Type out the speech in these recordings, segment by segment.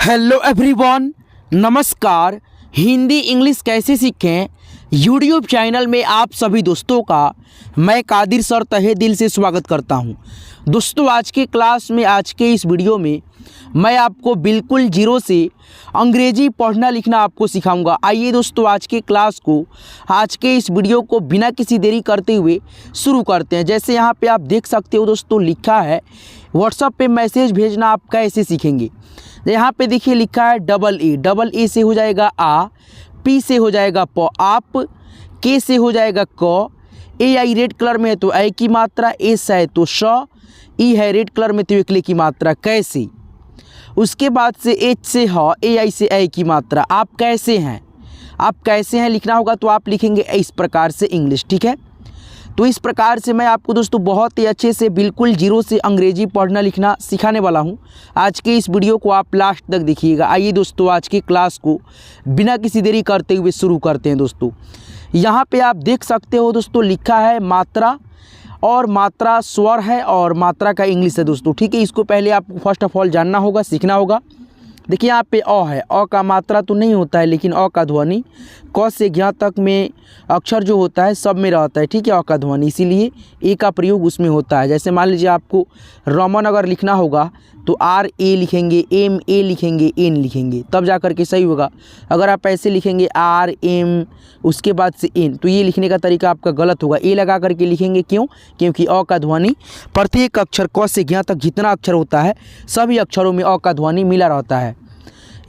Hello everyone, नमस्कार। Hindi English कैसे सीखें यूट्यूब चैनल में आप सभी दोस्तों का मैं कादिर सर तहे दिल से स्वागत करता हूं। दोस्तों, आज के क्लास में, आज के इस वीडियो में मैं आपको बिल्कुल जीरो से अंग्रेजी पढ़ना लिखना आपको सिखाऊंगा। आइए दोस्तों, आज के क्लास को, आज के इस वीडियो को बिना किसी देरी करते हुए शुरू करते हैं। जैसे यहाँ पे आप देख सकते हो दोस्तों, लिखा है व्हाट्सएप पे मैसेज भेजना आप कैसे सीखेंगे। यहाँ पे देखिए लिखा है डबल ए से हो जाएगा आ, पी से हो जाएगा प, आप, के से हो जाएगा क, ए आई रेड कलर में है तो ए की मात्रा, एस है तो श, ई है रेड कलर में तो एकले की मात्रा कैसे। उसके बाद से एच से ह, ए आई से ए की मात्रा। आप कैसे हैं, आप कैसे हैं लिखना होगा तो आप लिखेंगे इस प्रकार से इंग्लिश, ठीक है। तो इस प्रकार से मैं आपको दोस्तों बहुत ही अच्छे से बिल्कुल जीरो से अंग्रेजी पढ़ना लिखना सिखाने वाला हूं। आज के इस वीडियो को आप लास्ट तक देखिएगा। आइए दोस्तों, आज की क्लास को बिना किसी देरी करते हुए शुरू करते हैं। दोस्तों, यहां पे आप देख सकते हो दोस्तों, लिखा है मात्रा, और मात्रा स्वर है और मात्रा का इंग्लिश है दोस्तों, ठीक है। इसको पहले आपको फर्स्ट ऑफ ऑल जानना होगा, सीखना होगा। देखिए यहाँ पे अ है, अ का मात्रा तो नहीं होता है, लेकिन अ का ध्वनि क से ज्ञ तक में अक्षर जो होता है सब में रहता है, ठीक है। अ का ध्वनि, इसीलिए ए का प्रयोग उसमें होता है। जैसे मान लीजिए आपको रमन अगर लिखना होगा तो आर ए लिखेंगे, एम ए लिखेंगे, एन लिखेंगे, तब जा कर के सही होगा। अगर आप ऐसे लिखेंगे आर एम उसके बाद से एन, तो ये लिखने का तरीका आपका गलत होगा। ए लगा करके लिखेंगे, क्यों? क्योंकि अ का ध्वनि प्रत्येक अक्षर क से ज्ञ तक जितना अक्षर होता है सभी अक्षरों में अ का ध्वनि मिला रहता है।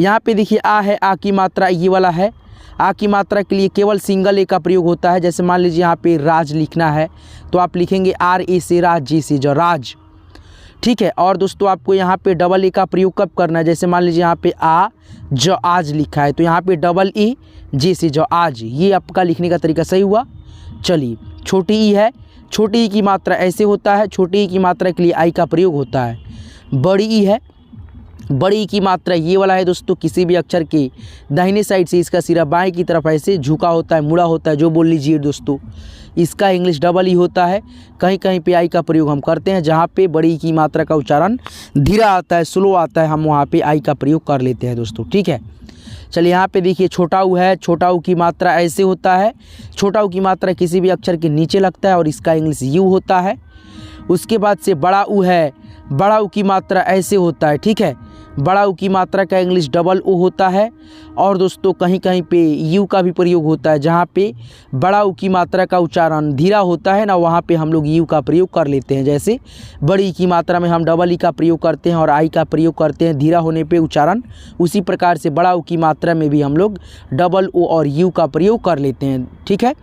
यहाँ पे देखिए आ है, आ की मात्रा ये वाला है। आ की मात्रा के लिए केवल सिंगल ए का प्रयोग होता है। जैसे मान लीजिए यहाँ पे राज लिखना है तो आप लिखेंगे आर ए से राज, जी से जो राज, ठीक है। और दोस्तों आपको यहाँ पे डबल ए का प्रयोग कब करना है? जैसे मान लीजिए यहाँ पे आ जो आज लिखा है तो यहाँ पे डबल ए, जे से जो आज, ये आपका लिखने का तरीका सही हुआ। चलिए, छोटी ई है, छोटी ई की मात्रा ऐसे होता है, छोटी ई की मात्रा के लिए आई का प्रयोग होता है। बड़ी ई है, बड़ी की मात्रा ये वाला है दोस्तों, किसी भी अक्षर के दाहिने साइड से इसका सिरा बाएं की तरफ ऐसे झुका होता है, मुड़ा होता है, जो बोल लीजिए दोस्तों, इसका इंग्लिश डबल ई होता है। कहीं कहीं पे आई का प्रयोग हम करते हैं, जहाँ पे बड़ी की मात्रा का उच्चारण धीरा आता है, स्लो आता है, हम वहाँ पे आई का प्रयोग कर लेते हैं दोस्तों, ठीक है। चलिए यहाँ पे देखिए छोटा ऊ है, छोटा ऊ की मात्रा ऐसे होता है। छोटा ऊ की मात्रा किसी भी अक्षर के नीचे लगता है और इसका इंग्लिश यू होता है। उसके बाद से बड़ा ऊ है, बड़ा ऊ की मात्रा ऐसे होता है, ठीक है। बड़ा ऊ की मात्रा का इंग्लिश डबल ओ होता है। और दोस्तों कहीं कहीं पे यू का भी प्रयोग होता है, जहाँ पे बड़ा ऊ की मात्रा का उच्चारण धीरा होता है ना, वहाँ पे हम लोग यू का प्रयोग कर लेते हैं। जैसे बड़ी की मात्रा में हम डबल ई का प्रयोग करते हैं और आई का प्रयोग करते हैं धीरा होने पे उच्चारण, उसी प्रकार से बड़ा ऊ की मात्रा में भी हम लोग डबल ओ और यू का प्रयोग कर लेते हैं, ठीक है।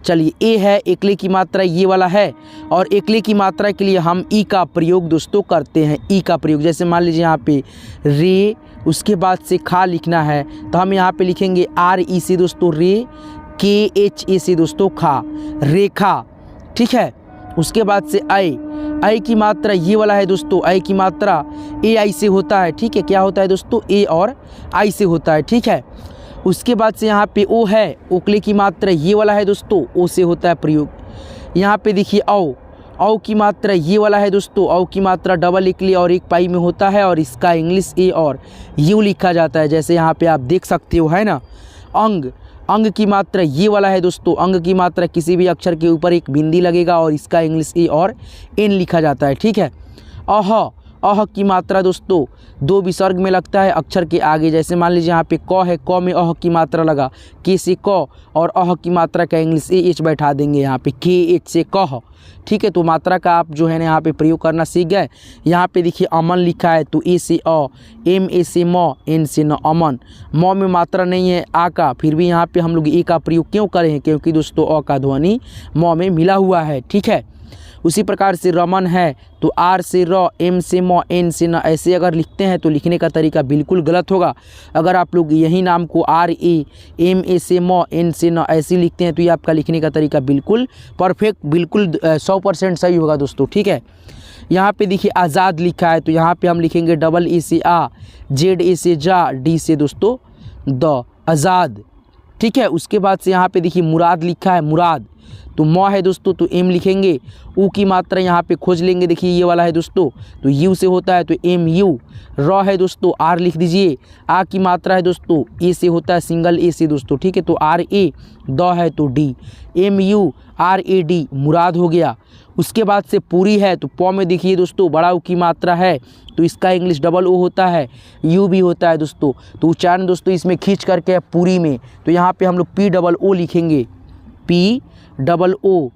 चलिए, ए है, एकले की मात्रा ये वाला है, और एकले की मात्रा के लिए हम ई का प्रयोग दोस्तों करते हैं, ई का प्रयोग। जैसे मान लीजिए यहाँ पे रे, उसके बाद से खा लिखना है तो हम यहाँ पे लिखेंगे आर ई से दोस्तों रे, के एच ए से दोस्तों खा, रेखा, ठीक है। उसके बाद से आई की मात्रा ये वाला है दोस्तों, आई की मात्रा ए आई से होता है, ठीक है। क्या होता है दोस्तों? ए और आई से होता है, ठीक है। उसके बाद से यहाँ पे ओ है, ओकले की मात्रा ये वाला है दोस्तों, ओ से होता है प्रयोग। यहाँ पे देखिए औ की मात्रा ये वाला है दोस्तों, औ की मात्रा डबल एकली और एक पाई में होता है और इसका इंग्लिश ए और यू लिखा जाता है। जैसे यहाँ पे आप देख सकते हो, है ना। अंग की मात्रा ये वाला है दोस्तों, अंग की मात्रा किसी भी अक्षर के ऊपर एक बिंदी लगेगा और इसका इंग्लिश ए और एन लिखा जाता है, ठीक है। अह की मात्रा दोस्तों दो विसर्ग में लगता है अक्षर के आगे। जैसे मान लीजिए यहाँ पे क है, क में अह की मात्रा लगा, के से क, और अह की मात्रा का इंग्लिश ए एच बैठा देंगे यहाँ पे, के एच से कह, ठीक है। तो मात्रा का आप जो है ना यहाँ पे प्रयोग करना सीख गए। यहाँ पे देखिए अमन लिखा है तो ए से अ, एम ए से म, एन से न, अमन। म में मात्रा नहीं है आ का, फिर भी यहाँ पे हम लोग ए का प्रयोग क्यों करें हैं? क्योंकि दोस्तों अ का ध्वनि म में मिला हुआ है, ठीक है। उसी प्रकार से रमन है तो आर से र, एम से म, एन से न, ऐसे अगर लिखते हैं तो लिखने का तरीका बिल्कुल गलत होगा। अगर आप लोग यही नाम को आर ए, एम ए से म, एन से न ऐसे लिखते हैं तो ये आपका लिखने का तरीका बिल्कुल परफेक्ट, बिल्कुल 100% सही होगा दोस्तों, ठीक है। यहाँ पे देखिए आज़ाद लिखा है तो यहाँ पे हम लिखेंगे डबल ए से आ, जेड ए से जा, डी से दोस्तों द, आज़ाद, ठीक है। उसके बाद से यहाँ पे देखिए मुराद लिखा है, मुराद तो म है दोस्तों तो एम लिखेंगे। ऊ की मात्रा यहाँ पे खोज लेंगे, देखिए ये वाला है दोस्तों, तो यू से होता है तो एम यू। र है दोस्तों आर लिख दीजिए। आ की मात्रा है दोस्तों ए से होता है, सिंगल ए से दोस्तों, ठीक है, तो आर ए। द है तो D, M U R A D, Murad हो गया। उसके बाद से पूरी है तो प में देखिए दोस्तों बड़ा ऊ की मात्रा है तो इसका इंग्लिश डबल ओ होता है, यू भी होता है दोस्तों। तो उच्चारण दोस्तों इसमें खींच करके पूरी में, तो यहाँ पे हम लोग पी डबल ओ लिखेंगे, पी डबल ओ।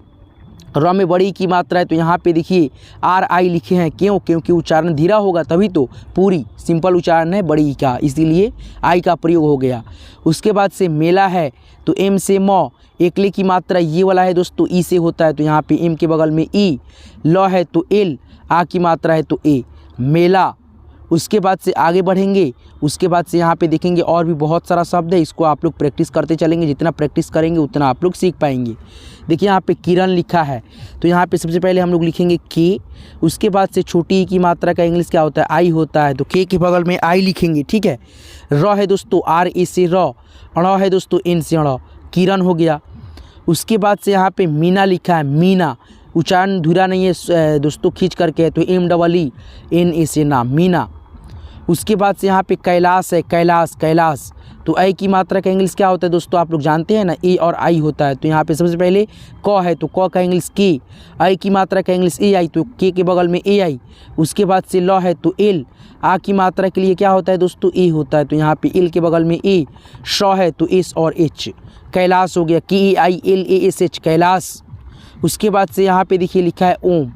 र में बड़ी की मात्रा है तो यहाँ पे देखिए आर आई लिखे हैं, क्यों? क्योंकि उच्चारण धीरा होगा तभी तो, पूरी सिंपल उच्चारण है बड़ी का, इसीलिए आई का प्रयोग हो गया। उसके बाद से मेला है तो एम से म, एकले की मात्रा ये वाला है दोस्तों ई से होता है तो यहाँ पे एम के बगल में ई। ल है तो एल, आ की मात्रा है तो ए, मेला। उसके बाद से आगे बढ़ेंगे, उसके बाद से यहाँ पे देखेंगे और भी बहुत सारा शब्द है, इसको आप लोग प्रैक्टिस करते चलेंगे, जितना प्रैक्टिस करेंगे उतना आप लोग सीख पाएंगे। देखिए यहाँ पे किरण लिखा है तो यहाँ पे सबसे पहले हम लोग लिखेंगे के। उसके बाद से छोटी ई की मात्रा का इंग्लिश क्या होता है? आई होता है, तो के बगल में आई लिखेंगे, ठीक है। र है दोस्तों आर ए से र, अण है दोस्तों एन से अण, किरण हो गया। उसके बाद से यहाँ पे मीना लिखा है, मीना, उच्चारण धुरा नहीं है दोस्तों, खींच करके है तो M double E N A से ना, मीना। उसके बाद से यहाँ पे कैलाश है, कैलाश, कैलाश, तो आई की मात्रा का इंग्लिश क्या होता है दोस्तों? आप लोग जानते हैं ना, ए और आई होता है, तो यहाँ पे सबसे पहले क है तो क का इंग्लिश के, आई की मात्रा का इंग्लिश ए आई, तो के बगल में ए आई। उसके बाद से ल है तो एल, आ की मात्रा के लिए क्या होता है दोस्तों? ए होता है, तो यहाँ पे एल के बगल में ए। श है तो एस और एच, कैलाश हो गया, के I L A S H, Kailash. उसके बाद से यहाँ पे देखिए लिखा है ओम,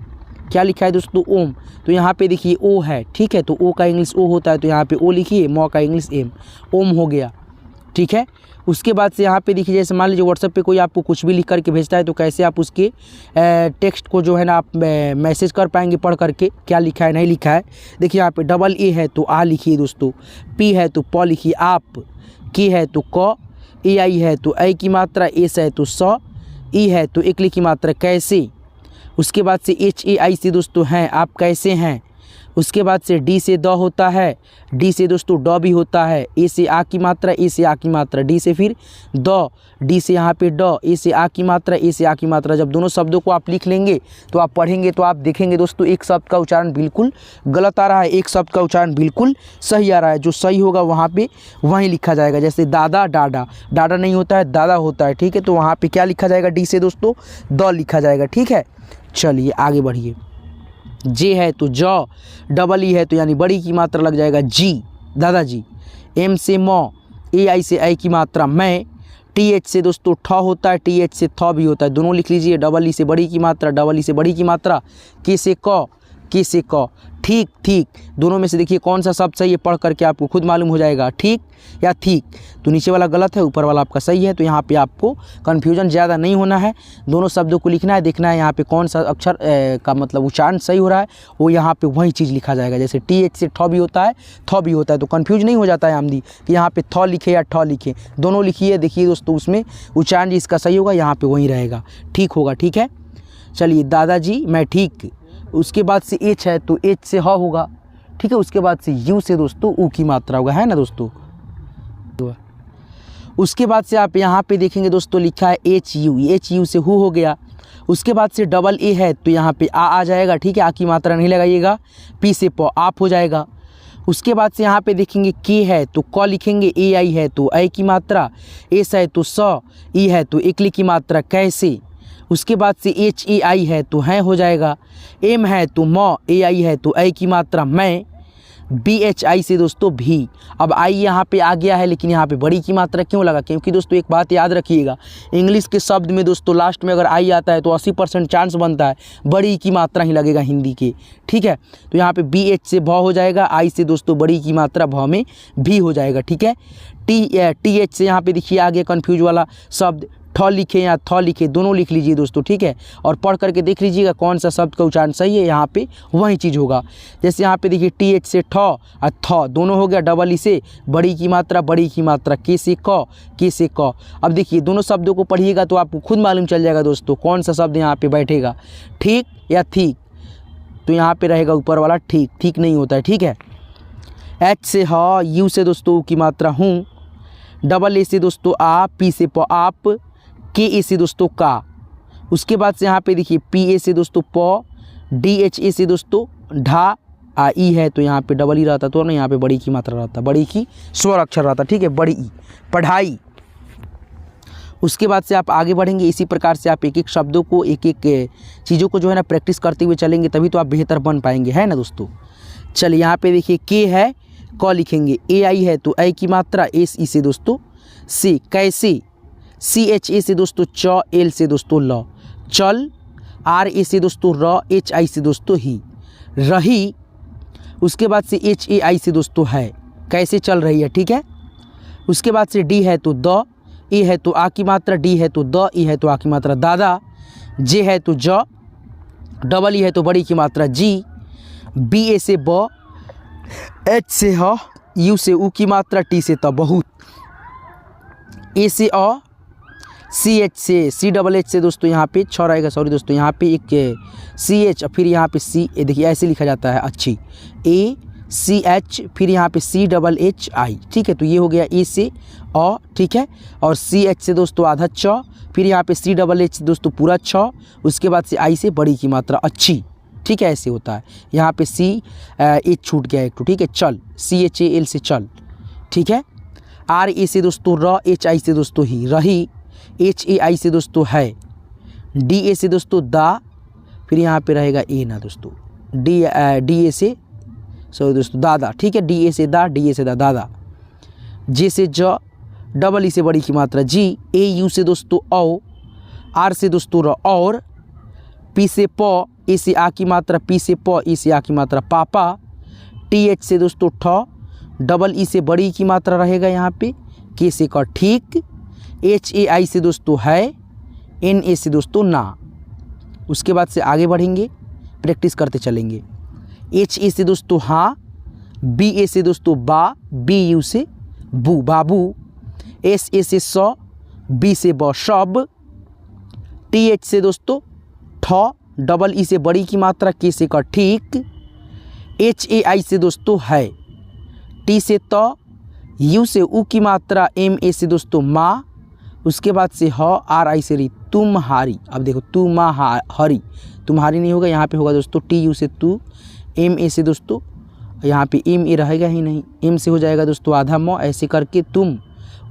क्या लिखा है दोस्तों? ओम, तो यहाँ पे देखिए ओ है, ठीक है, तो ओ का इंग्लिश ओ होता है तो यहाँ पे ओ लिखिए, म का इंग्लिश एम, ओम हो गया, ठीक है। उसके बाद से यहाँ पे देखिए जैसे मान लीजिए व्हाट्सएप पे कोई आपको कुछ भी लिख करके भेजता है तो कैसे आप उसके टेक्स्ट को जो है ना आप मैसेज कर पाएंगे पढ़ करके, क्या लिखा है नहीं लिखा है। देखिए यहाँ पे डबल ए है तो आ लिखिए दोस्तों, पी है तो प लिखिए आप, के है तो क, ए आई है तो आई की मात्रा, एस है तो स, ई है तो एकली की मात्रा कैसे। उसके बाद से एच ए आई से दोस्तों हैं, आप कैसे हैं। उसके बाद से डी से द होता है, डी से दोस्तों ड भी होता है, ए से आ की मात्रा, ए से आ की मात्रा, डी से फिर द, डी से यहाँ पे ड, ए से आ की मात्रा, ए से आ की मात्रा। जब दोनों शब्दों को आप लिख लेंगे तो आप पढ़ेंगे तो आप देखेंगे दोस्तों एक शब्द का उच्चारण बिल्कुल गलत आ रहा है, एक शब्द का उच्चारण बिल्कुल सही आ रहा है। जो सही होगा वहाँ पे वहीं लिखा जाएगा, जैसे दादा डाडा, डाडा नहीं होता है दादा होता है, ठीक है, तो वहाँ पे क्या लिखा जाएगा? डी से दोस्तों द लिखा जाएगा, ठीक है। चलिए आगे बढ़िए। जे है तो ज, डबल ई है तो यानी बड़ी की मात्रा लग जाएगा जी, दादाजी। एम से म, ए आई से आई की मात्रा मैं, टी एच से दोस्तों ठ होता है, टी एच से थ भी होता है, दोनों लिख लीजिए। डबल ई से बड़ी की मात्रा, डबल ई से बड़ी की मात्रा, के से क, के से क, ठीक, ठीक, दोनों में से देखिए कौन सा शब्द सही है पढ़ करके आपको खुद मालूम हो जाएगा, ठीक या ठीक। तो नीचे वाला गलत है, ऊपर वाला आपका सही है, तो यहाँ पे आपको कन्फ्यूजन ज़्यादा नहीं होना है, दोनों शब्दों को लिखना है, देखना है यहाँ पे कौन सा अक्षर का मतलब उच्चारण सही हो रहा है, वो यहाँ पे वही चीज़ लिखा जाएगा। जैसे टी एच से ठ भी होता है, थ भी होता है, तो कन्फ्यूज नहीं हो जाता है आमदी कि यहाँ पे थ लिखे या ठ लिखे, दोनों लिखिए, देखिए दोस्तों उसमें उच्चारण जिसका सही होगा यहाँ पर वहीं रहेगा, ठीक होगा, ठीक है। चलिए दादाजी मैं ठीक। उसके बाद से एच है तो एच से ह होगा, ठीक है। उसके बाद से यू से दोस्तों ऊ की मात्रा होगा, है ना दोस्तों। उसके बाद से आप यहाँ पे देखेंगे दोस्तों लिखा है एच यू से हु हो गया। उसके बाद से डबल ए है तो यहाँ पे आ जाएगा, ठीक है, आ की मात्रा नहीं लगाइएगा, पी से प आप हो जाएगा। उसके बाद से यहाँ पे देखेंगे के है तो क लिखेंगे, ए आई है तो आई की मात्रा, एस है तो स, ई है तो एकली की मात्रा कैसे। उसके बाद से एच ए आई है तो हैं हो जाएगा, एम है तो म, ए आई है तो आई की मात्रा मैं, बी एच आई से दोस्तों भी। अब आई यहाँ पे आ गया है लेकिन यहाँ पे बड़ी की मात्रा क्यों लगा? क्योंकि दोस्तों एक बात याद रखिएगा, इंग्लिश के शब्द में दोस्तों लास्ट में अगर आई आता है तो 80% चांस बनता है बड़ी की मात्रा ही लगेगा हिंदी के, ठीक है। तो यहाँ पे बी एच से भ हो जाएगा, आई से दोस्तों बड़ी की मात्रा भ में भी हो जाएगा, ठीक है। टी एच से यहाँ पे देखिए आगे कन्फ्यूज वाला शब्द ठ लिखे या थ लिखे, दोनों लिख लीजिए दोस्तों, ठीक है, और पढ़ करके देख लीजिएगा कौन सा शब्द का उच्चारण सही है, यहाँ पे वही चीज़ होगा। जैसे यहाँ पे देखिए टी एच से ठ और थ दोनों हो गया, डबल ई से बड़ी की मात्रा, बड़ी की मात्रा, के से क, के से क। अब देखिए दोनों शब्दों को पढ़िएगा तो आपको खुद मालूम चल जाएगा दोस्तों कौन सा शब्द यहाँ पे बैठेगा, ठीक या ठीक। तो यहाँ पे रहेगा ऊपर वाला ठीक, ठीक नहीं होता है, ठीक है। एच से ह, यू से दोस्तों की मात्रा हूँ, डबल ए से दोस्तों आ, पी से प आप, के ए से दोस्तों का, उसके बाद से यहाँ पे देखिए पी ए से दोस्तों प, डी एच ए से दोस्तों ढा, ई है तो यहाँ पे डबल ई रहता तो ना, यहाँ पे बड़ी की मात्रा रहता, बड़ी की स्वर अक्षर रहता, ठीक है, बड़ी ई, पढ़ाई। उसके बाद से आप आगे बढ़ेंगे। इसी प्रकार से आप एक एक शब्दों को, एक एक चीज़ों को जो है ना प्रैक्टिस करते हुए चलेंगे, तभी तो आप बेहतर बन पाएंगे, है ना दोस्तों। चलिए यहाँ पे देखिए के है, क लिखेंगे, ए आई है तो ए की मात्रा, एस ई से दोस्तों से, कैसे, सी एच ए से दोस्तों च, एल से दोस्तों ल, चल, आर ए से दोस्तों र, एच आई से दोस्तों ही, रही। उसके बाद से एच ए आई से दोस्तों है, कैसे चल रही है, ठीक है। उसके बाद से डी है तो द, ए है तो आ की मात्रा, डी है तो द, ई है तो आ की मात्रा दादा, जे है तो ज, डबल ई है तो बड़ी की मात्रा जी, बी ए से ब, एच से ह, यू से ऊ की मात्रा, टी से त बहुत, ए से अ, सी एच से, सी डबल एच से दोस्तों यहाँ पे छ रहेगा, सॉरी दोस्तों, यहाँ पे एक सी एच, फिर यहाँ पे सी, देखिए ऐसे लिखा जाता है, अच्छी, ए सी एच, फिर यहाँ पे सी डबल एच आई, ठीक है। तो ये हो गया ए से अ, ठीक है, और सी एच से दोस्तों आधा छ, फिर यहाँ पे सी डबल एच से दोस्तों पूरा छ, उसके बाद से आई से बड़ी की मात्रा अच्छी, ठीक है, ऐसे होता है। यहाँ पे सी एच छूट गया एक तो, ठीक है, चल, सी एच ए एल से चल, ठीक है। आर ए से दोस्तों र, एच आई से दोस्तों ही, रही, एच ए आई से दोस्तों है, डी ए से दोस्तों दा, फिर यहाँ पे रहेगा ए ना दोस्तों, डी ए से, सॉरी दोस्तों दादा, ठीक है, डी ए से दा, डी ए से दा दादा, जे से ज, डबल ई से बड़ी की मात्रा जी, ए यू से दोस्तों औ, आर से दोस्तों र और, पी से प, ए से आ की मात्रा, पी से प, ई से आ की मात्रा पापा, टी एच से दोस्तों ठ, डबल ई से बड़ी की मात्रा रहेगा यहाँ पे, के से का ठीक, एच ए आई से दोस्तों है, एन ए से दोस्तों ना। उसके बाद से आगे बढ़ेंगे, प्रैक्टिस करते चलेंगे। एच ए से दोस्तों हाँ, बी ए से दोस्तों बा, बी यू से बू बाबू, एस ए से स, बी से ब शब, टी एच से दोस्तों ठ, डबल ई से बड़ी की मात्रा, के से का ठीक, एच ए आई से दोस्तों है, टी से त, यू से ऊ की मात्रा, एम ए से दोस्तों माँ, उसके बाद से ह, आर आई से री, तुम्हारी। अब देखो तुम्हारी, तुम्हारी नहीं होगा, यहाँ पे होगा दोस्तों टी यू से तू, एम ए से दोस्तों यहाँ पे एम ए रहेगा ही नहीं, एम से हो जाएगा दोस्तों आधा म, ऐसे करके तुम।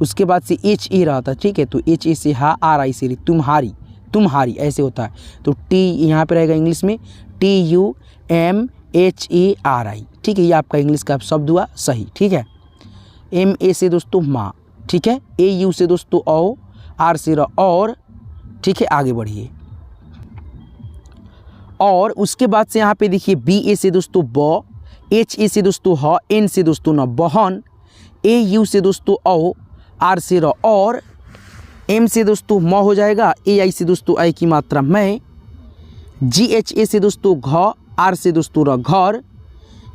उसके बाद से एच ए रहा था, ठीक है, तो एच ए से हा, आर आई से री, तुम्हारी, तुम्हारी ऐसे होता है। तो टी यहाँ पे रहेगा इंग्लिश में T U M H A R I, ठीक है, ये आपका इंग्लिश का शब्द हुआ सही, ठीक है। एम ए से दोस्तों माँ, ठीक है, ए यू से दोस्तों औ, आर से र और, ठीक है, आगे बढ़िए। और उसके बाद से यहाँ पे देखिए बी ए से दोस्तों ब, एच ए से दोस्तों ह, एन से दोस्तों न बहन, ए यू से दोस्तों औ, आर से र और, एम से दोस्तों म हो जाएगा, ए आई से दोस्तों आई की मात्रा मैं, जी एच ए से दोस्तों घ, आर से दोस्तों र घर,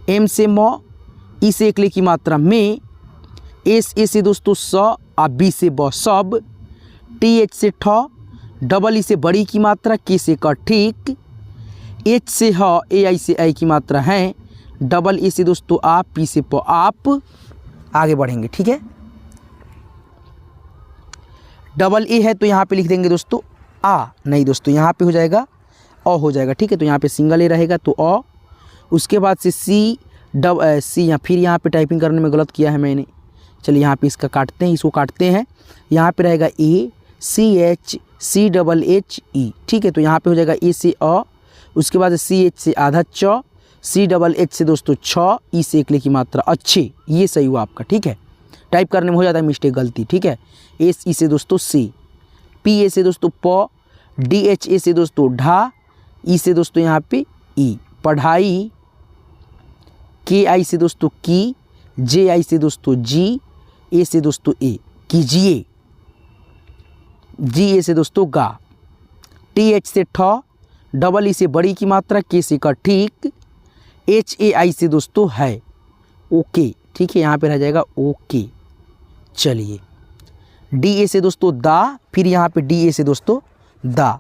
एम से म, ई से एकले की मात्रा में, एस ए से दोस्तों स, आ बी से ब सब, टी एच से ठ, डबल ई से बड़ी की मात्रा, के से क ठीक, एच से ह, ए आई से आई की मात्रा है, डबल ए से दोस्तों आप, पी से प आप। आगे बढ़ेंगे, ठीक है। डबल ए है तो यहाँ पे लिख देंगे दोस्तों आ, नहीं दोस्तों यहाँ पे हो जाएगा अ हो जाएगा, ठीक है, तो यहाँ पे सिंगल ए रहेगा तो अ। उसके बाद से सी या फिर यहाँ पे टाइपिंग करने में गलत किया है मैंने, चलिए यहाँ पे इसका काटते हैं, इसको काटते हैं, यहाँ पे रहेगा A C H C double H E, ठीक है, तो यहाँ पे हो जाएगा ए से अ, उसके बाद सी एच से आधा च, सी डबल एच से दोस्तों छ, ई से एकले की मात्रा अच्छे, ये सही हुआ आपका, ठीक है। टाइप करने में हो जाता है मिस्टेक, गलती, ठीक है। एस ई से दोस्तों सी, पी ए से दोस्तों प, डी एच ए से दोस्तों ढा, ई से दोस्तों यहाँ पे ई, पढ़ाई, के आई से दोस्तों की, जे आई से दोस्तों जी, ए से दोस्तों ए कीजिए, जी ए से दोस्तों गा, टी एच से ठ, डबल ई से बड़ी की मात्रा, के से का ठीक, एच ए आई से दोस्तों है ओके, ठीक है, यहाँ पे रह जाएगा ओके। चलिए डी ए से दोस्तों दा, फिर यहाँ पे डी ए से दोस्तों दा,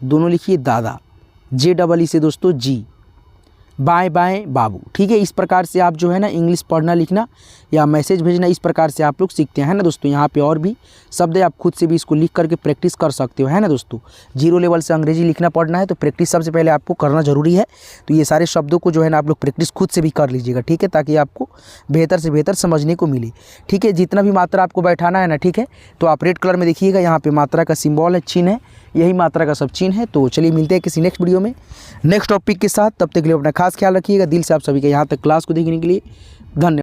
दोनों लिखिए दादा, जे डबल ई से दोस्तों जी, बाएं बाएं बाबू, ठीक है। इस प्रकार से आप जो है ना इंग्लिश पढ़ना लिखना या मैसेज भेजना, इस प्रकार से आप लोग सीखते हैं ना दोस्तों। यहाँ पे और भी शब्द है, आप खुद से भी इसको लिख करके प्रैक्टिस कर सकते हो, है ना दोस्तों। 0 लेवल से अंग्रेजी लिखना पढ़ना है तो प्रैक्टिस सबसे पहले आपको करना ज़रूरी है। तो ये सारे शब्दों को जो है ना आप लोग प्रैक्टिस खुद से भी कर लीजिएगा, ठीक है, ताकि आपको बेहतर से बेहतर समझने को मिले, ठीक है। जितना भी मात्रा आपको बैठाना है ना, ठीक है, तो आप रेड कलर में देखिएगा, यहाँ पे मात्रा का सिंबल है, चिन्ह है, यही मात्रा का सब चिन्ह है। तो चलिए मिलते हैं किसी नेक्स्ट वीडियो में नेक्स्ट टॉपिक के साथ, तब तक के लिए अपना खास ख्याल रखिएगा। दिल से आप सभी का यहाँ तक क्लास को देखने के लिए धन्यवाद।